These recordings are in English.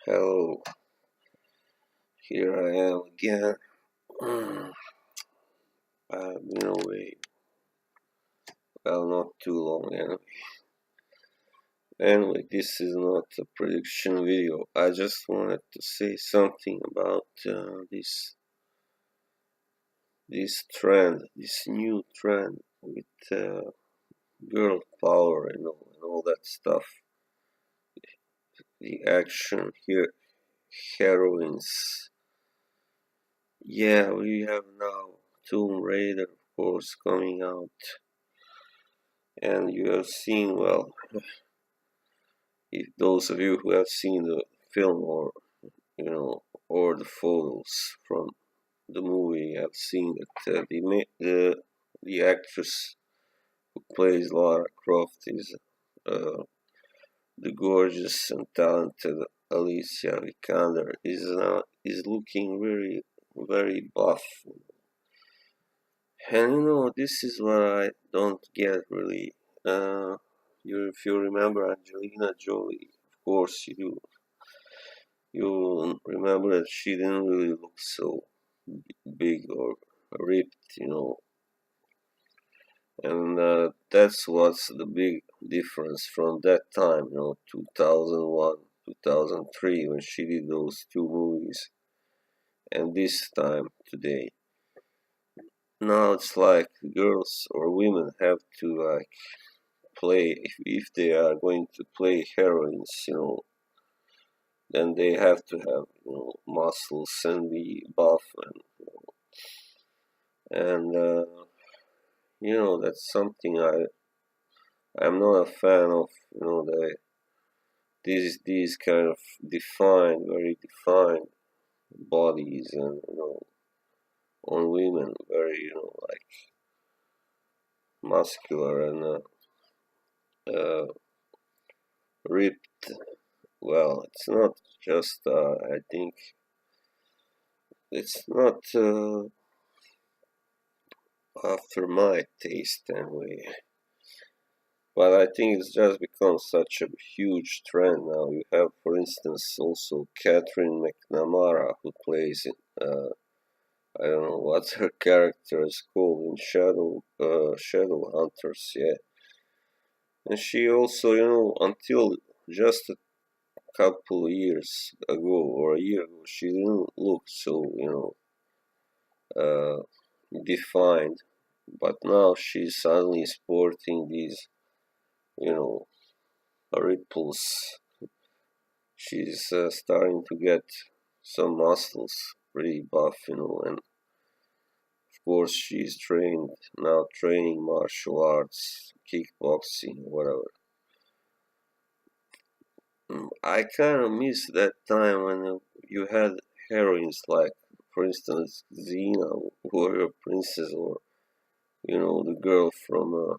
Hello, here I am again. I've been away, well, not too long anyway. Anyway, this is not a prediction video. I just wanted to say something about this trend, this new trend with girl power, and all that stuff. The action here, heroines. Yeah, we have now Tomb Raider, of course, coming out. And you have seen, well, if those of you who have seen the film or the photos from the movie have seen that the actress who plays Lara Croft is the gorgeous and talented Alicia Vikander is looking very buff. And this is what I don't get really. If you remember Angelina Jolie, of course you do. You remember that she didn't really look so big or ripped. And that's what's the big difference from that time, 2001, 2003, when she did those two movies, and this time today. Now it's like girls or women have to like play if they are going to play heroines, then they have to have muscles and be buff and that's something I'm not a fan of. These kind of very defined bodies and on women, very like muscular and ripped. Well, it's not just. I think it's not after my taste anyway. But I think it's just become such a huge trend now. You have, for instance, also Catherine McNamara, who plays in, I don't know what her character is called in Shadow Hunters, yeah. And she also, until just a couple of years ago or a year ago, she didn't look so, uh, defined. But now she's suddenly sporting these, you know, ripples. She's starting to get some muscles, pretty buff, and of course she's training martial arts, kickboxing, whatever. I kind of miss that time when you had heroines like, for instance, Xena, warrior princess, or the girl from the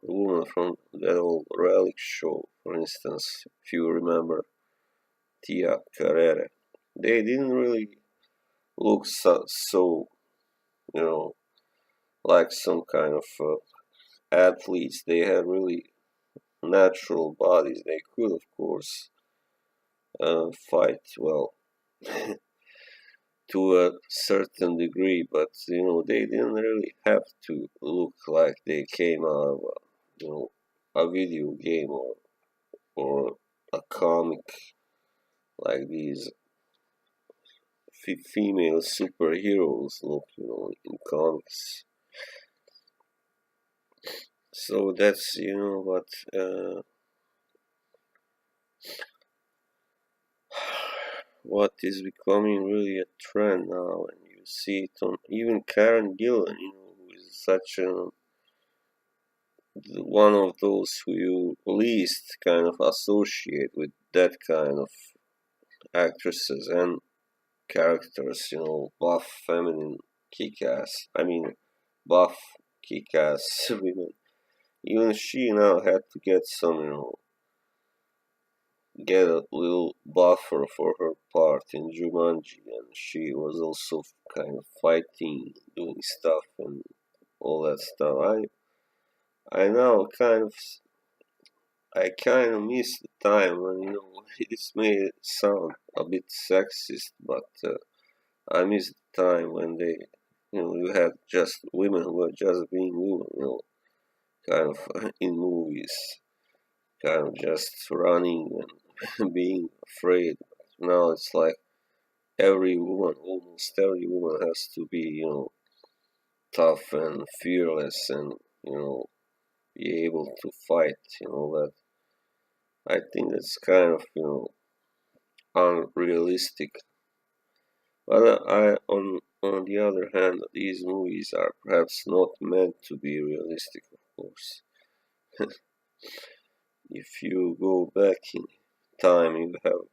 woman from that old relic show, for instance, if you remember, Tia Carrere. They didn't really look so like some kind of athletes. They had really natural bodies. They could, of course, fight well to a certain degree, but they didn't really have to look like they came out of a video game or a comic like these female superheroes look, in comics. So that's what is becoming really a trend now, and you see it on even Karen Gillan, who is such one of those who you least kind of associate with that kind of actresses and characters, buff, feminine, kick-ass. I mean, buff, kick-ass women. Even she now had to get get a little buffer for her part in Jumanji, and she was also kind of fighting, doing stuff, and all that stuff. I now kind of I kind of miss the time when, this may sound a bit sexist, but I miss the time when you had just women who were just being women, kind of in movies, kind of just running and being afraid. Now it's like every woman, almost every woman has to be, tough and fearless and, be able to fight, that I think that's kind of, unrealistic. But on the other hand, these movies are perhaps not meant to be realistic, of course. If you go back in time, you have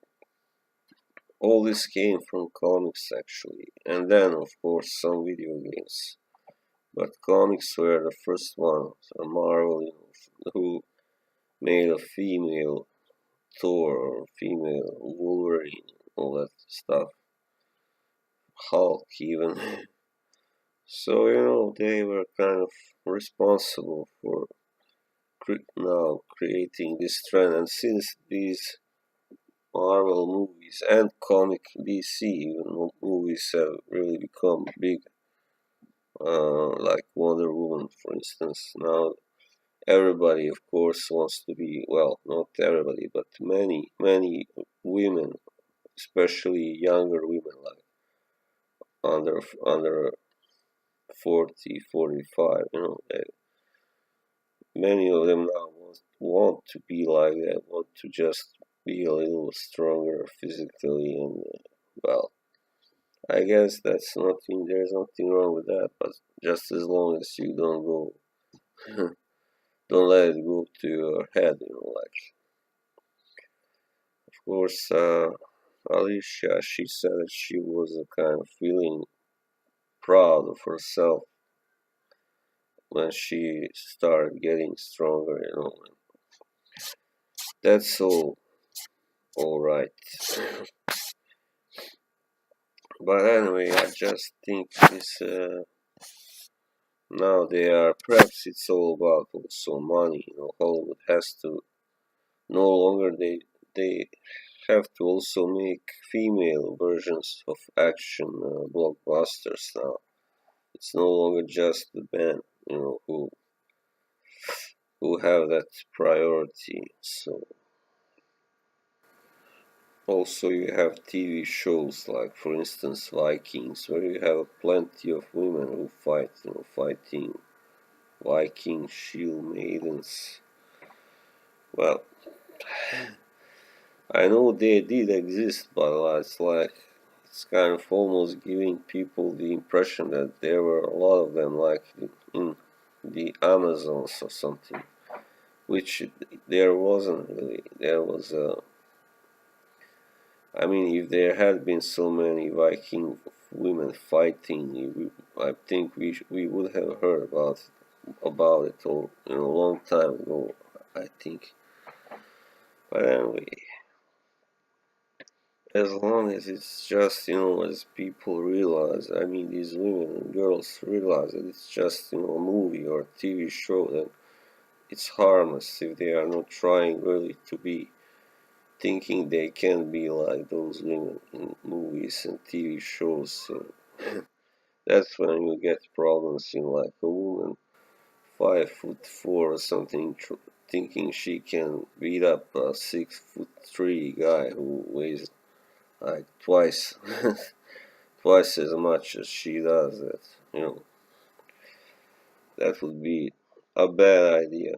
all this came from comics actually, and then of course some video games. But comics were the first ones, Marvel, who made a female Thor or female Wolverine, all that stuff, Hulk even. So they were kind of responsible for now creating this trend, and since these Marvel movies and comic DC even movies have really become big, like Wonder Woman, for instance. Now everybody, of course, wants to be, well, not everybody, but many women, especially younger women, like under 40, 45. Many of them now want to be like that, want to just be a little stronger physically, and well, I guess there's nothing wrong with that, but just as long as you don't go, don't let it go to your head, like, of course, Alicia, she said that she was kind of feeling proud of herself when she started getting stronger, that's all right. But anyway, I just think this now they are, perhaps it's all about also money. Hollywood has to no longer they have to also make female versions of action blockbusters now. It's no longer just the band, who have that priority. So also you have TV shows like, for instance, Vikings, where you have plenty of women who fight, fighting Viking shield maidens. Well, I know they did exist, but it's kind of almost giving people the impression that there were a lot of them, like in the Amazons or something, which there wasn't really. There was I mean, if there had been so many Viking women fighting, I think we would have heard about it all, a long time ago. I think, but anyway, as long as it's just, as people realize, I mean, these women and girls realize that it's just, a movie or a TV show, then it's harmless if they are not trying really to be thinking they can be like those women in movies and TV shows. So that's when you get problems, like a woman 5'4" or something, thinking she can beat up a 6'3" guy who weighs like twice, twice as much as she does. That would be a bad idea.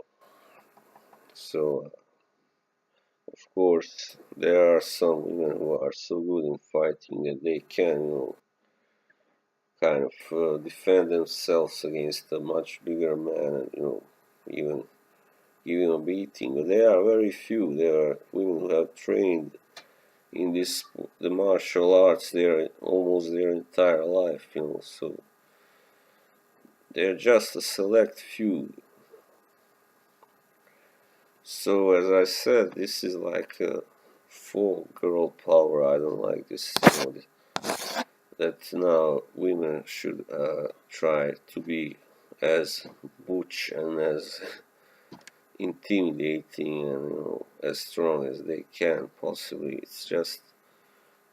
So, of course, there are some women who are so good in fighting that they can, kind of defend themselves against a much bigger man, and even give him a beating. But there are very few. There are women who have trained in the martial arts almost their entire life, so they're just a select few. So as I said, this is like a full girl power. I don't like this, that now women should try to be as butch and as intimidating and as strong as they can possibly.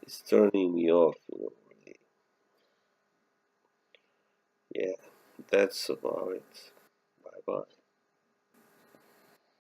It's turning me off, really. Yeah, that's about it. Bye bye.